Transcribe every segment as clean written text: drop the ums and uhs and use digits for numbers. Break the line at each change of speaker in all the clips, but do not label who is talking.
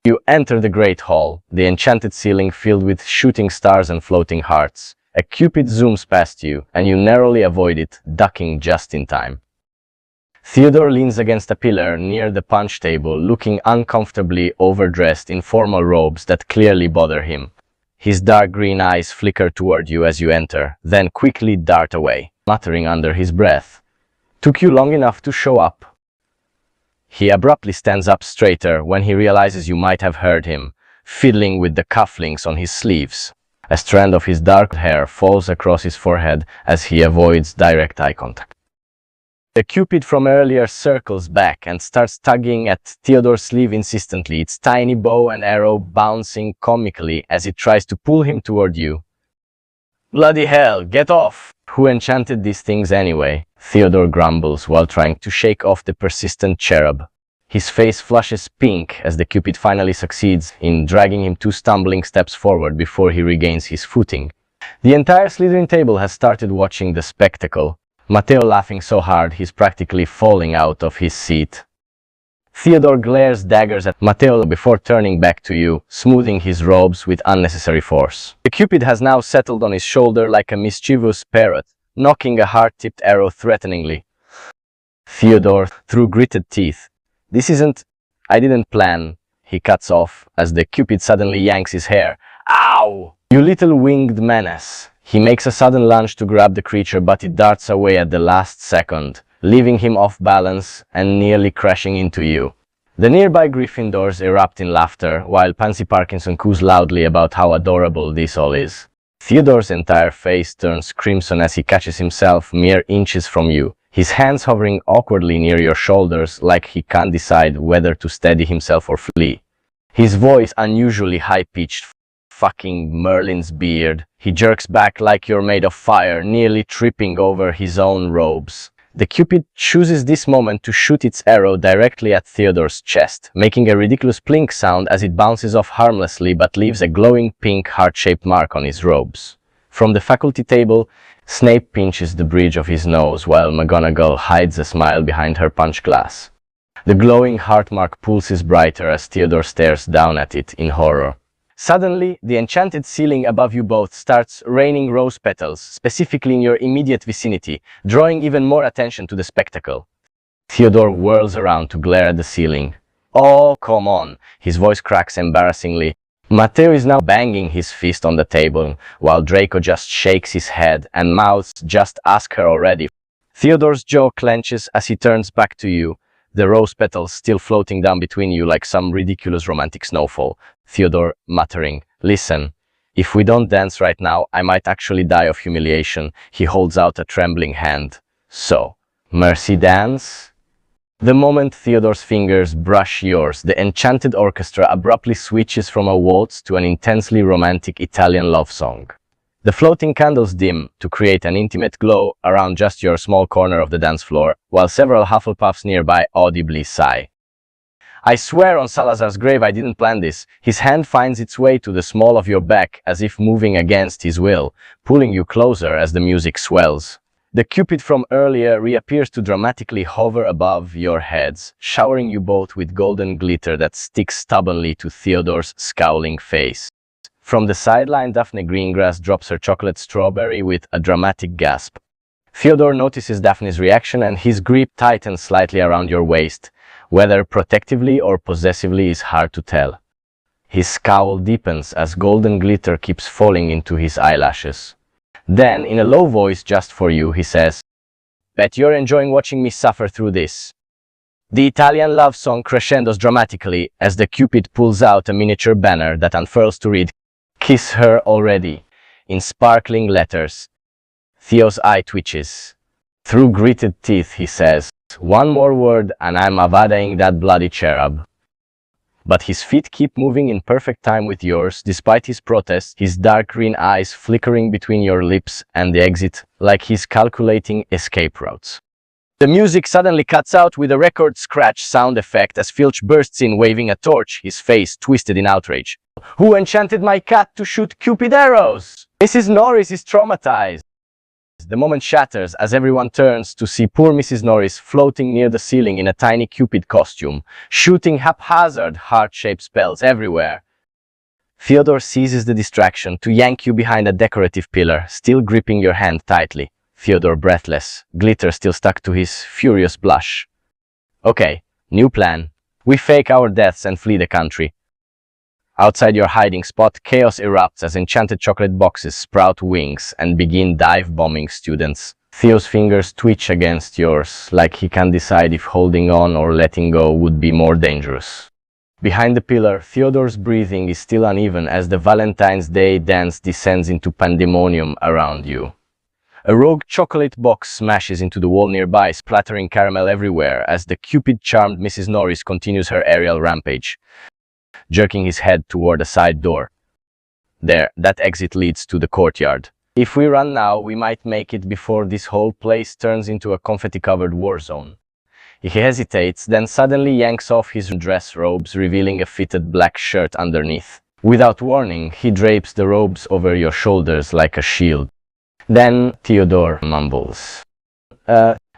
You enter the Great Hall, the enchanted ceiling filled with shooting stars and floating hearts. A cupid zooms past you, and you narrowly avoid it, ducking just in time. Theodore leans against a pillar near the punch table, looking uncomfortably overdressed in formal robes that clearly bother him. His dark green eyes flicker toward you as you enter, then quickly dart away, muttering under his breath, "Took you long enough to show up." He abruptly stands up straighter when he realizes you might have heard him, fiddling with the cufflinks on his sleeves. A strand of his dark hair falls across his forehead as he avoids direct eye contact. The cupid from earlier circles back and starts tugging at Theodore's sleeve insistently, its tiny bow and arrow bouncing comically as it tries to pull him toward you. "Bloody hell, get off! Who enchanted these things anyway?" Theodore grumbles while trying to shake off the persistent cherub. His face flushes pink as the cupid finally succeeds in dragging him 2 stumbling steps forward before he regains his footing. The entire Slytherin table has started watching the spectacle, Matteo laughing so hard he's practically falling out of his seat. Theodore glares daggers at Matteo before turning back to you, smoothing his robes with unnecessary force. The cupid has now settled on his shoulder like a mischievous parrot, knocking a hard-tipped arrow threateningly. Theodore, through gritted teeth, I didn't plan," he cuts off as the cupid suddenly yanks his hair. "Ow! You little winged menace." He makes a sudden lunge to grab the creature, but it darts away at the last second, leaving him off balance and nearly crashing into you. The nearby Gryffindors erupt in laughter, while Pansy Parkinson coos loudly about how adorable this all is. Theodore's entire face turns crimson as he catches himself mere inches from you, his hands hovering awkwardly near your shoulders like he can't decide whether to steady himself or flee. His voice unusually high-pitched. "Fucking Merlin's beard." He jerks back like you're made of fire, nearly tripping over his own robes. The cupid chooses this moment to shoot its arrow directly at Theodore's chest, making a ridiculous plink sound as it bounces off harmlessly but leaves a glowing pink heart-shaped mark on his robes. From the faculty table, Snape pinches the bridge of his nose while McGonagall hides a smile behind her punch glass. The glowing heart mark pulses brighter as Theodore stares down at it in horror. Suddenly, the enchanted ceiling above you both starts raining rose petals, specifically in your immediate vicinity, drawing even more attention to the spectacle. Theodore whirls around to glare at the ceiling. "Oh, come on," his voice cracks embarrassingly. Matteo is now banging his fist on the table, while Draco just shakes his head and mouths, "Just ask her already." Theodore's jaw clenches as he turns back to you, the rose petals still floating down between you like some ridiculous romantic snowfall. Theodore muttering, "Listen, if we don't dance right now, I might actually die of humiliation." He holds out a trembling hand. "So, mercy dance?" The moment Theodore's fingers brush yours, the enchanted orchestra abruptly switches from a waltz to an intensely romantic Italian love song. The floating candles dim to create an intimate glow around just your small corner of the dance floor, while several Hufflepuffs nearby audibly sigh. "I swear on Salazar's grave I didn't plan this." His hand finds its way to the small of your back as if moving against his will, pulling you closer as the music swells. The cupid from earlier reappears to dramatically hover above your heads, showering you both with golden glitter that sticks stubbornly to Theodore's scowling face. From the sideline, Daphne Greengrass drops her chocolate strawberry with a dramatic gasp. Theodore notices Daphne's reaction and his grip tightens slightly around your waist. Whether protectively or possessively is hard to tell. His scowl deepens as golden glitter keeps falling into his eyelashes. Then, in a low voice just for you, he says, "Bet you're enjoying watching me suffer through this." The Italian love song crescendos dramatically as the cupid pulls out a miniature banner that unfurls to read, "Kiss her already," in sparkling letters. Theo's eye twitches. Through gritted teeth, he says, "One more word and I'm avadaing that bloody cherub." But his feet keep moving in perfect time with yours, despite his protest, his dark green eyes flickering between your lips and the exit, like he's calculating escape routes. The music suddenly cuts out with a record scratch sound effect as Filch bursts in waving a torch, his face twisted in outrage. "Who enchanted my cat to shoot cupid arrows? Mrs. Norris is traumatized." The moment shatters as everyone turns to see poor Mrs. Norris floating near the ceiling in a tiny Cupid costume, shooting haphazard heart-shaped spells everywhere. Theodore seizes the distraction to yank you behind a decorative pillar, still gripping your hand tightly. Theodore breathless, glitter still stuck to his furious blush. Okay, new plan. We fake our deaths and flee the country. Outside your hiding spot, chaos erupts as enchanted chocolate boxes sprout wings and begin dive-bombing students. Theo's fingers twitch against yours, like he can't decide if holding on or letting go would be more dangerous. Behind the pillar, Theodore's breathing is still uneven as the Valentine's Day dance descends into pandemonium around you. A rogue chocolate box smashes into the wall nearby, splattering caramel everywhere as the Cupid-charmed Mrs. Norris continues her aerial rampage, jerking his head toward a side door. There, that exit leads to the courtyard. If we run now, we might make it before this whole place turns into a confetti-covered war zone. He hesitates, then suddenly yanks off his dress robes, revealing a fitted black shirt underneath. Without warning, he drapes the robes over your shoulders like a shield. Then Theodore mumbles,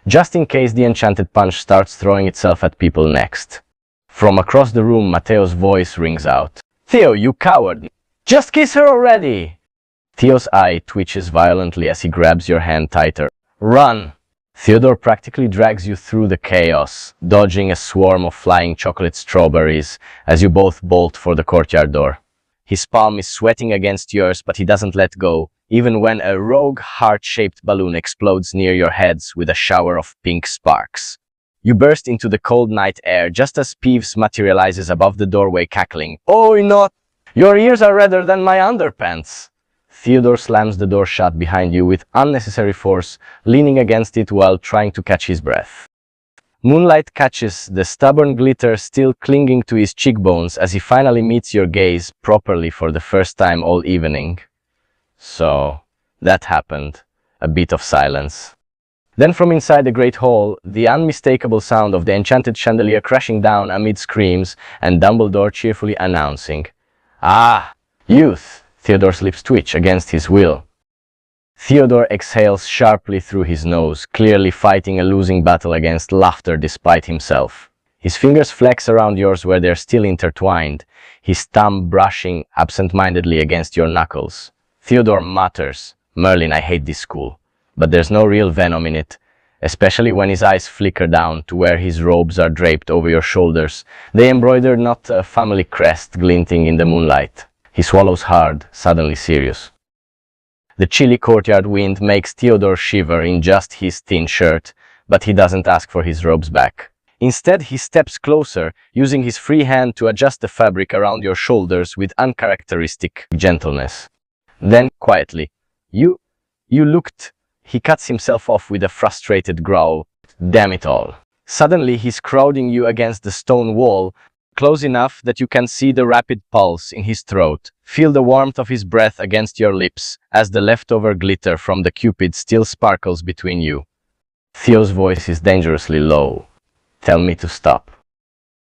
just in case the enchanted punch starts throwing itself at people next. From across the room, Matteo's voice rings out. Theo, you coward! Just kiss her already! Theo's eye twitches violently as he grabs your hand tighter. Run! Theodore practically drags you through the chaos, dodging a swarm of flying chocolate strawberries as you both bolt for the courtyard door. His palm is sweating against yours, but he doesn't let go, even when a rogue heart-shaped balloon explodes near your heads with a shower of pink sparks. You burst into the cold night air just as Peeves materializes above the doorway cackling. Oh, Nott! Your ears are redder than my underpants! Theodore slams the door shut behind you with unnecessary force, leaning against it while trying to catch his breath. Moonlight catches the stubborn glitter still clinging to his cheekbones as he finally meets your gaze properly for the first time all evening. So, that happened. A bit of silence. Then from inside the great hall, the unmistakable sound of the enchanted chandelier crashing down amid screams and Dumbledore cheerfully announcing, "Ah, youth!" Theodore's lips twitch against his will. Theodore exhales sharply through his nose, clearly fighting a losing battle against laughter despite himself. His fingers flex around yours where they're still intertwined, his thumb brushing absent-mindedly against your knuckles. Theodore mutters, "Merlin, I hate this school." But there's no real venom in it, especially when his eyes flicker down to where his robes are draped over your shoulders. They embroider not a family crest glinting in the moonlight. He swallows hard, suddenly serious. The chilly courtyard wind makes Theodore shiver in just his thin shirt, but he doesn't ask for his robes back. Instead, he steps closer, using his free hand to adjust the fabric around your shoulders with uncharacteristic gentleness. Then, quietly, You looked... He cuts himself off with a frustrated growl. Damn it all. Suddenly, he's crowding you against the stone wall, close enough that you can see the rapid pulse in his throat. Feel the warmth of his breath against your lips as the leftover glitter from the Cupid still sparkles between you. Theo's voice is dangerously low. Tell me to stop.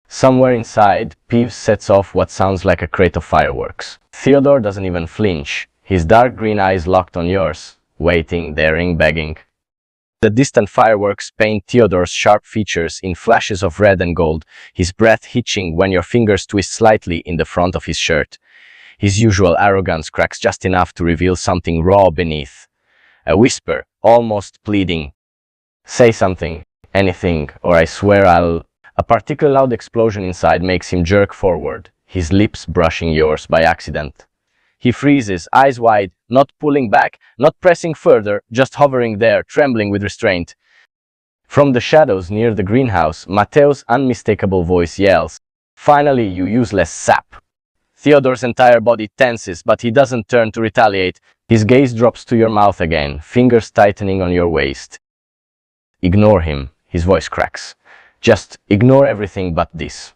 Somewhere inside, Peeves sets off what sounds like a crate of fireworks. Theodore doesn't even flinch, his dark green eyes locked on yours. Waiting, daring, begging. The distant fireworks paint Theodore's sharp features in flashes of red and gold, his breath hitching when your fingers twist slightly in the front of his shirt. His usual arrogance cracks just enough to reveal something raw beneath. A whisper, almost pleading. Say something, anything, or I swear I'll... A particularly loud explosion inside makes him jerk forward, his lips brushing yours by accident. He freezes, eyes wide, not pulling back, not pressing further, just hovering there, trembling with restraint. From the shadows near the greenhouse, Matteo's unmistakable voice yells, "Finally, you useless sap!" Theodore's entire body tenses, but he doesn't turn to retaliate. His gaze drops to your mouth again, fingers tightening on your waist. Ignore him, his voice cracks. Just ignore everything but this.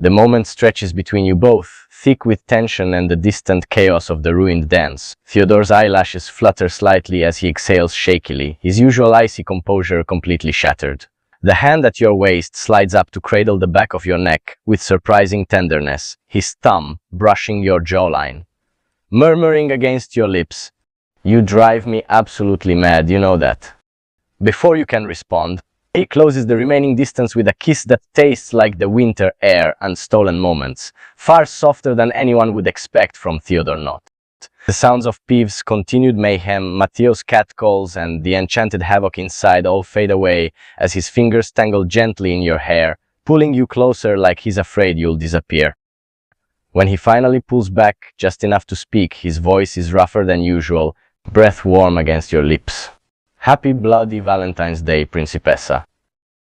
The moment stretches between you both, thick with tension and the distant chaos of the ruined dance. Theodore's eyelashes flutter slightly as he exhales shakily, his usual icy composure completely shattered. The hand at your waist slides up to cradle the back of your neck with surprising tenderness, his thumb brushing your jawline. Murmuring against your lips, You drive me absolutely mad, you know that. Before you can respond, he closes the remaining distance with a kiss that tastes like the winter air and stolen moments, far softer than anyone would expect from Theodore Nott. The sounds of Peeves' continued mayhem, Matteo's catcalls, and the enchanted havoc inside all fade away as his fingers tangle gently in your hair, pulling you closer like he's afraid you'll disappear. When he finally pulls back just enough to speak, his voice is rougher than usual, breath warm against your lips. Happy bloody Valentine's Day, Principessa.